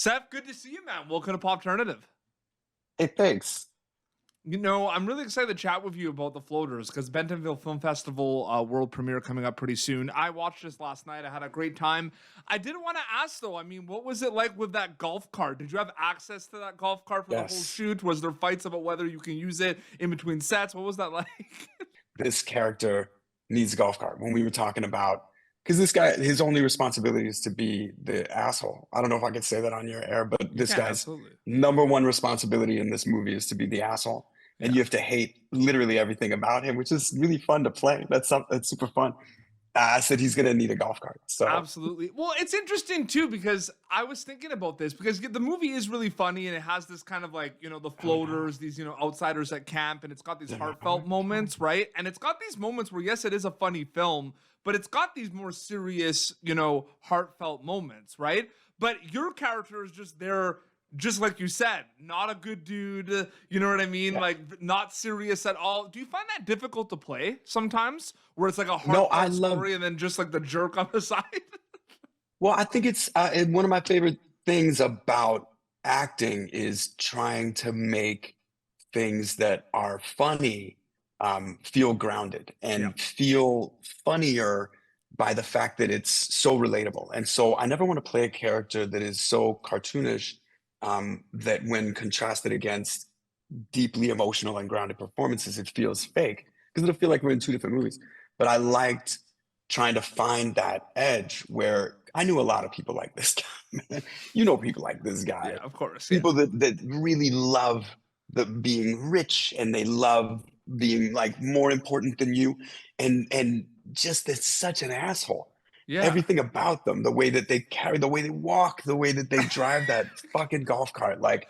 Seth, good to see you, man. Welcome to Pop Alternative. Hey, thanks. I'm really excited to chat with you about the floaters because Bentonville Film Festival world premiere coming up pretty soon. I watched this last night. I had a great time. I did want to ask though, I mean, what was it like with that golf cart? Did you have access to that golf cart for the whole Yes, shoot? Was there fights about whether you can use it in between sets? What was that like? this character needs a golf cart. When we were talking about, because this guy, his only responsibility is to be the asshole. I don't know if I could say that on your air, but You this can, guy's absolutely. number one responsibility in this movie is to be the asshole. And Yeah. you have to hate literally everything about him, which is really fun to play. That's super fun. I said he's gonna need a golf cart. So Absolutely. Well, it's interesting too because I was thinking about this because the movie is really funny and it has this kind of like, the oh no, floaters, these, outsiders at camp, and it's got these they're not heartfelt moments, right? And it's got these moments where, yes, it is a funny film, but it's got these more serious, heartfelt moments, right? But your character is just there, just like you said, not a good dude, you know what I mean? yeah. Like, not serious at all. Do you find that difficult to play sometimes where it's like a No, I heartfelt love. story and then just like the jerk on the side? Well, I think it's one of my favorite things about acting is trying to make things that are funny feel grounded Yeah. and feel funnier by the fact that it's so relatable. And so I never want to play a character that is so cartoonish that when contrasted against deeply emotional and grounded performances, it feels fake because it'll feel like we're in two different movies. But I liked trying to find that edge where I knew a lot of people like this guy, man. You know, people like this Yeah, guy, of course. Yeah. people that really love the being rich and they love being like more important than you, and just it's such an asshole. Yeah. Everything about them, the way that they carry, the way they walk, the way that they drive that fucking golf cart, like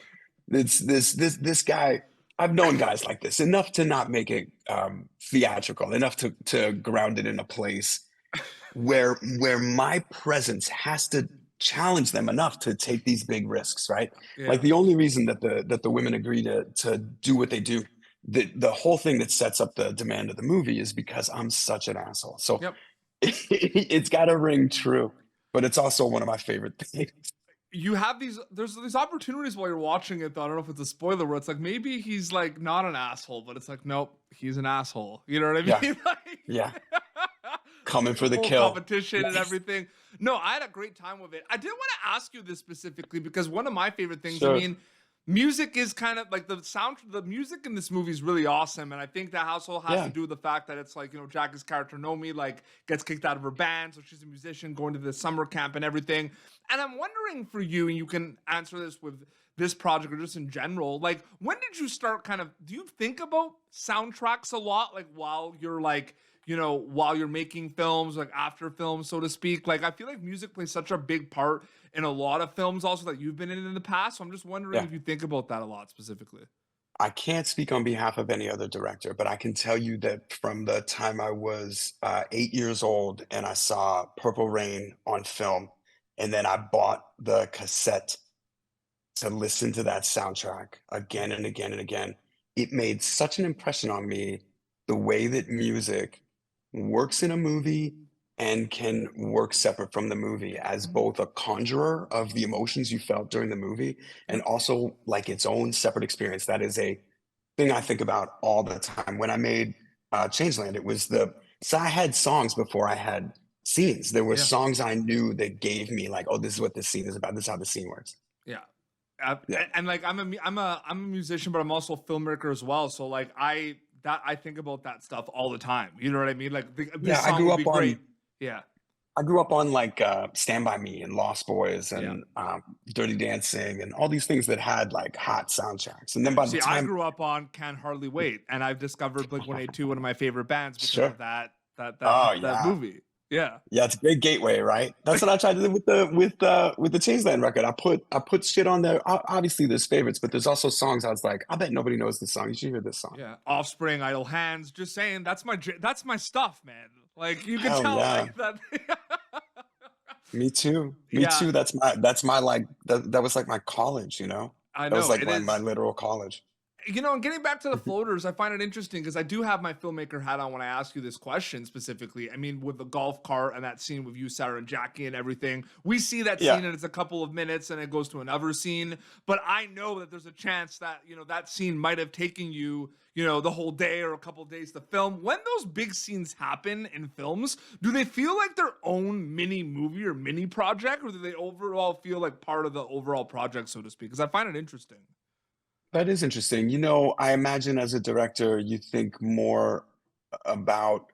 it's this guy. I've known guys like this enough to not make it theatrical, enough to ground it in a place where my presence has to challenge them enough to take these big risks, right? Like Yeah. the only reason that the women agree to do what they do, the whole thing that sets up the demand of the movie is because I'm such an asshole. So Yep. it's got to ring true, but it's also one of my favorite things. You have there's these opportunities while you're watching it, though. I don't know if it's a spoiler where it's like maybe he's like not an asshole, but it's like, nope, he's an asshole. You know what I Yeah, mean? yeah, Like coming the for the whole kill. competition and Yes, everything. No, I had a great time with it. I did want to ask you this specifically because one of my favorite things, I sure. mean, music is kind of like the music in this movie is really awesome. And I think that also has to Yeah, do with the fact that it's like, Jackie's character Nomi like gets kicked out of her band. So she's a musician going to the summer camp and everything. And I'm wondering for you, and you can answer this with this project or just in general, like when did you start do you think about soundtracks a lot? Like while you're like, while you're making films, like after films, so to speak. Like I feel like music plays such a big part in a lot of films also that you've been in the past. So I'm just wondering yeah. if you think about that a lot specifically. I can't speak on behalf of any other director, but I can tell you that from the time I was 8 years old and I saw Purple Rain on film, and then I bought the cassette to listen to that soundtrack again and again and again, it made such an impression on me the way that music works in a movie and can work separate from the movie as both a conjurer of the emotions you felt during the movie and Yep. also like its own separate experience. That is a thing I think about all the time. When I made Changeland, it was so I had songs before I had scenes. There were Yeah. songs I knew that gave me like, oh, this is what this scene is about. This is how the scene works. Yeah. Yeah. And like I'm a musician, but I'm also a filmmaker as well. So like I think about that stuff all the time. You know what I mean? Like this Yeah, I song grew would be up great. on Yeah. I grew up on like Stand By Me and Lost Boys Yeah. and Dirty Dancing and all these things that had like hot soundtracks. And then by the See, I time, grew up on Can't Hardly Wait, and I've discovered Blink 182, one of my favorite bands, because sure. of Oh that yeah. movie. Yeah. Yeah, it's a great gateway, right? That's what I tried to do with the Changeland record. I put shit on there. Obviously, there's favorites, but there's also songs I was like, I bet nobody knows this song. You should hear this song. Yeah. Offspring, Idle Hands, just saying that's my stuff, man. Like you can Hell tell yeah, like that. me too. Me Yeah, too. That's my like that was like my college. I That was know. like It my is. literal college. And getting back to the floaters, I find it interesting because I do have my filmmaker hat on when I ask you this question specifically. I mean, with the golf cart and that scene with you, Sarah, and Jackie and everything, we see that Yeah. scene and it's a couple of minutes and it goes to another scene. But I know that there's a chance that, that scene might have taken you, the whole day or a couple of days to film. When those big scenes happen in films, do they feel like their own mini movie or mini project, or do they overall feel like part of the overall project, so to speak? Because I find it interesting. That is interesting. I imagine as a director, you think more about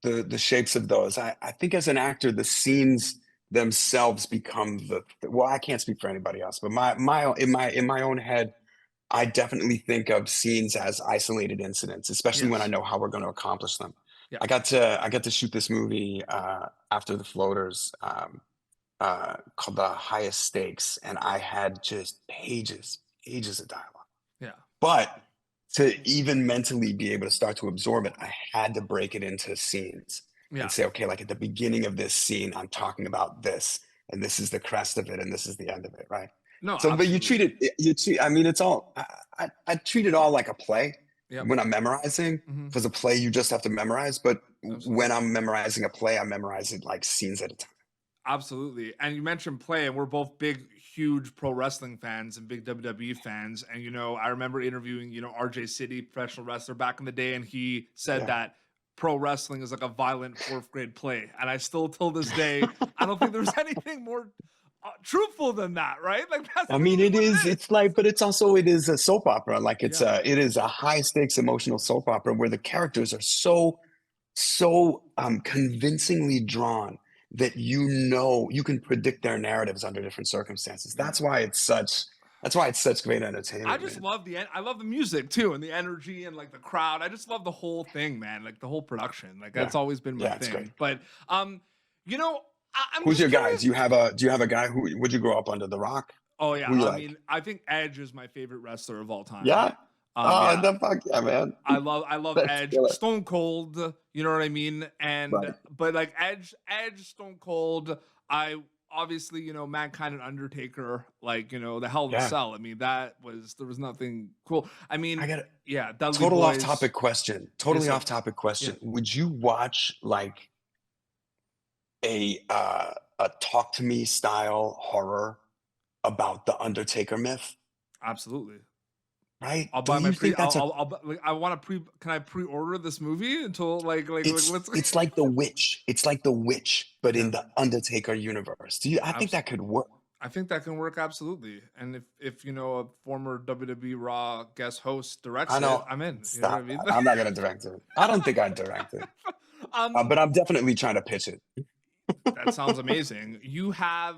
the shapes of those. I think as an actor, the scenes themselves become well, I can't speak for anybody else, but in my own head, I definitely think of scenes as isolated incidents, especially when I Yes. know how we're going to accomplish them. Yeah. I got to shoot this movie after the floaters, called The Highest Stakes, and I had just pages of dialogue. Yeah. But to even mentally be able to start to absorb it, I had to break it into scenes and Yeah. say, okay, like at the beginning of this scene, I'm talking about this, and this is the crest of it, and this is the end of it, right? No, So, but absolutely. I mean, it's all, I treat it all like a play Yep. when I'm memorizing, Hmm. because a play you just have to memorize. But when Absolutely. I'm memorizing a play, I memorize it like scenes at a time. Absolutely. And you mentioned play, and we're both big, huge pro wrestling fans and big WWE fans. And, I remember interviewing, RJ City, professional wrestler back in the day, and he said Yeah. that pro wrestling is like a violent fourth grade play. And I still, till this day, I don't think there's anything more truthful than that, right? Like, that's I mean, literally it what is, it is. it's like, but it is a soap opera. Like Yeah. it is a high stakes emotional soap opera where the characters are so convincingly drawn that you can predict their narratives under different circumstances. Yeah. That's why it's such great I entertainment, just man. love I love the music too, and the energy and like the crowd. I just love the whole thing, man. Like the whole production. Like Yeah. that's always been my Yeah, it's great. thing. But you know, I'm Who's just your guy? curious. Do you have a guy who would you grow up under the rock? Oh yeah, Who you I like? mean, I think Edge is my favorite wrestler of all time. Yeah? Oh, Yeah, the fuck yeah, man. I love That's Edge, killer. Stone Cold. You know what I mean? And Right. but like Edge, Stone Cold. I obviously Mankind and Undertaker. Like the Hell in a Yeah. Cell. I mean, there was nothing cool. I I mean, got yeah, Dudley Total off Boys. topic question. Yes, Totally sir. off topic Yeah, question. Would you watch like a talk to me style horror about the Undertaker myth? absolutely. Right? I'll buy Don't my you pre. think that's a Like, I want to pre. Can I pre-order this movie until like it's let's. it's like the witch. It's like the witch, but Yeah, in the Undertaker universe. I think that absolutely. could work. I think that can work absolutely. And if a former WWE Raw guest host I directs it, know. I'm in. You know what I Stop mean? that. I'm not gonna direct it. I don't think I'd direct it. um, But I'm definitely trying to pitch it. that sounds amazing. You have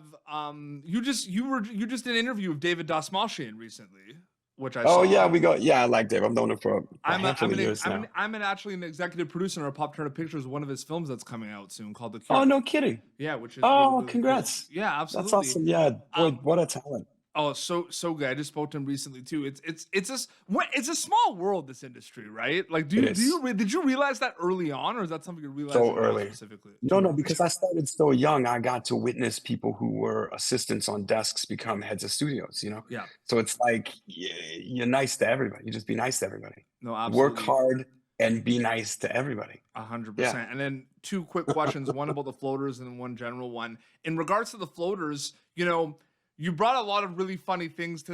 you just did an interview with David Dastmalchian recently, which I Oh yeah, saw. I like Dave. I've known him for a handful of years now. Actually an executive producer on Pop Turner Pictures of one of his films that's coming out soon called The Oh, Cure. no kidding. Yeah, which is really Oh, really cool. congrats. Yeah, That's absolutely. awesome. Yeah, boy, Um, what a talent. Oh, so good. I just spoke to him recently too. It's a small world, this industry, right? Like, It is did you realize that early on, or is that something you're so realizing now early. specifically? No, Too no, early. because I started so young, I got to witness people who were assistants on desks become heads of studios. Yeah. So it's like you're nice to everybody. You just be nice to everybody. No, Work absolutely. hard and be nice to everybody. 100%. Yeah. And then two quick questions, one about the floaters and then one general one. In regards to the floaters, you brought a lot of really funny things to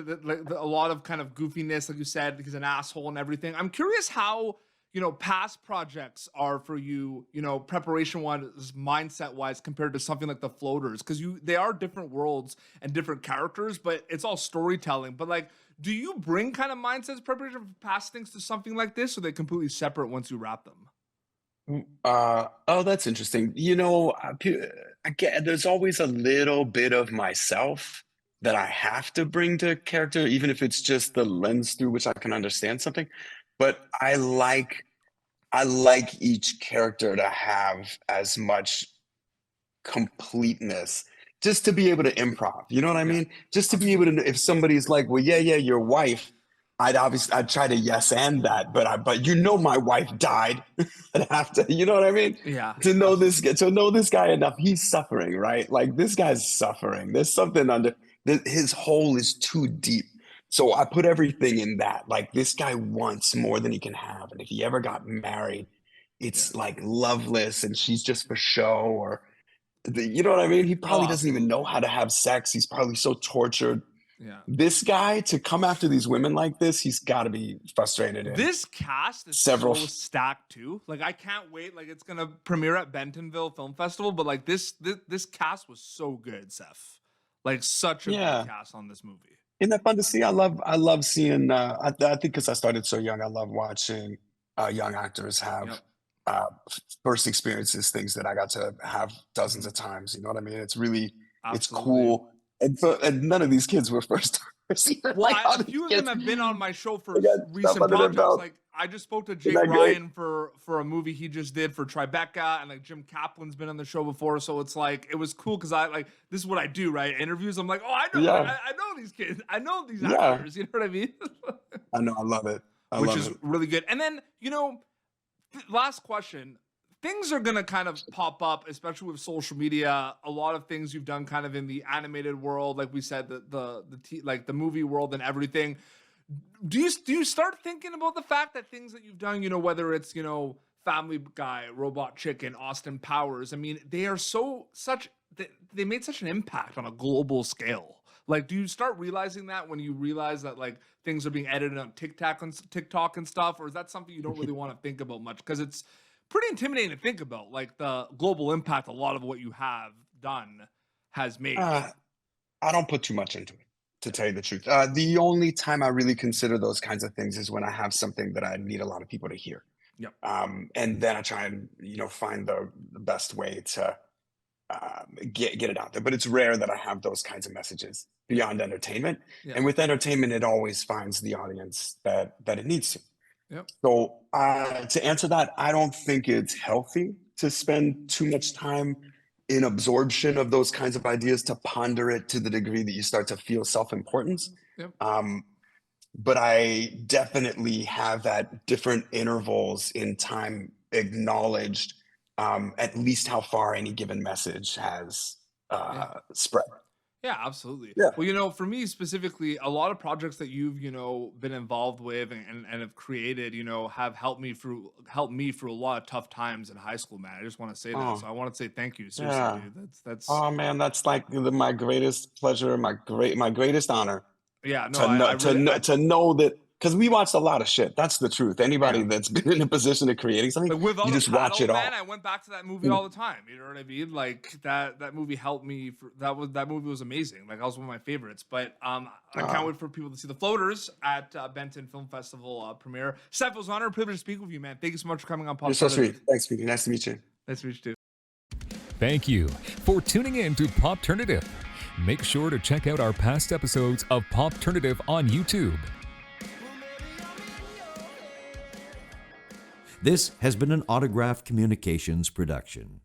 a lot of kind of goofiness, like you said, he's an asshole and everything. I'm curious how, past projects are for you, preparation wise, mindset wise, compared to something like the floaters, because they are different worlds and different characters, but it's all storytelling. But like, do you bring kind of mindsets preparation for past things to something like this, or are they completely separate once you wrap them? Oh, that's interesting. I get there's always a little bit of myself that I have to bring to character, even if it's just the lens through which I can understand something. But I like each character to have as much completeness, just to be able to improv. You know what I Yeah, mean? Just to be able to, absolutely. if somebody's like, well, yeah, yeah, your wife, I'd try to yes and that, but my wife died. I'd have to, you know what I mean? Yeah, To absolutely. know this guy enough, he's suffering, right? Like this guy's suffering. There's something his hole is too deep So I put everything in that. Like this guy wants more than he can have. And if he ever got married, Yeah. it's like loveless and she's just for show or you know what I mean? He Oh, probably doesn't even know absolutely. how to have sex. He's probably so tortured. Yeah. This guy to come after these women like this, he's got to be frustrated in This cast is several. so stacked too. Like I can't wait. Like it's gonna premiere at Bentonville Film Festival, but like this cast was so good, Seth. Like such a good Yeah. cast on this movie. Isn't that fun to see? I love seeing, I think because I started so young, I love watching young actors have Yep. first experiences, things that I got to have dozens of times. You know what I mean? It's Absolutely. cool. And none of these kids were first timers either. Well, Like all a these few of them kids, have been on my show they for got stuff recent under their projects. belt. Like I just spoke to Isn't Jake that great? Ryan for a movie he just did for Tribeca, and like Jim Kaplan's been on the show before, so it's like it was cool because I like this is what I do, right? Interviews. I'm like, oh, I know, like Yeah, I know these kids, I know these yeah. actors. You know what I mean? I know. I love it. I Which love is it. really good. And then last question. Things are gonna kind of pop up, especially with social media. A lot of things you've done, kind of in the animated world, like we said, like the movie world and everything. Do you start thinking about the fact that things that you've done, whether it's Family Guy, Robot Chicken, Austin Powers? I mean, they are they made such an impact on a global scale. Like, do you start realizing that when you realize that like things are being edited on TikTok and stuff, or is that something you don't really want to think about much because it's pretty intimidating to think about, like the global impact a lot of what you have done has made. Uh, I don't put too much into it, to tell you the truth. The only time I really consider those kinds of things is when I have something that I need a lot of people to hear. Yep. And then I try and, find the best way to get it out there. But it's rare that I have those kinds of messages beyond entertainment. Yeah. And with entertainment, it always finds the audience that it needs to. Yep. So to answer that, I don't think it's healthy to spend too much time in absorption of those kinds of ideas to ponder it to the degree that you start to feel self-importance. Yep. But I definitely have at different intervals in time acknowledged at least how far any given message has spread. Yeah, absolutely. Yeah. Well, for me specifically, a lot of projects that you've, been involved with and have created, have helped me through a lot of tough times in high school, man. I just want to say that. Oh, So I want to say thank you. Seriously, yeah. dude. That's Oh man, that's like my greatest pleasure, my greatest honor yeah, no, to I know really to know that because we watched a lot of shit. That's the truth. Anybody yeah. that's been in a position of creating something, Like without you a just watch paddle, it man, all. I went back to that movie all the time. You know what I mean? Like that movie helped me. That movie was amazing. Like that was one of my favorites. But I can't wait for people to see The Floaters at Benton Film Festival premiere. Seth, it was an honor and privilege to speak with you, man. Thank you so much for coming on. You're so sweet. Thanks, Speaking. Nice to meet you. Nice to meet you too. Thank you for tuning in to Popternative. Make sure to check out our past episodes of Popternative on YouTube. This has been an Autograph Communications production.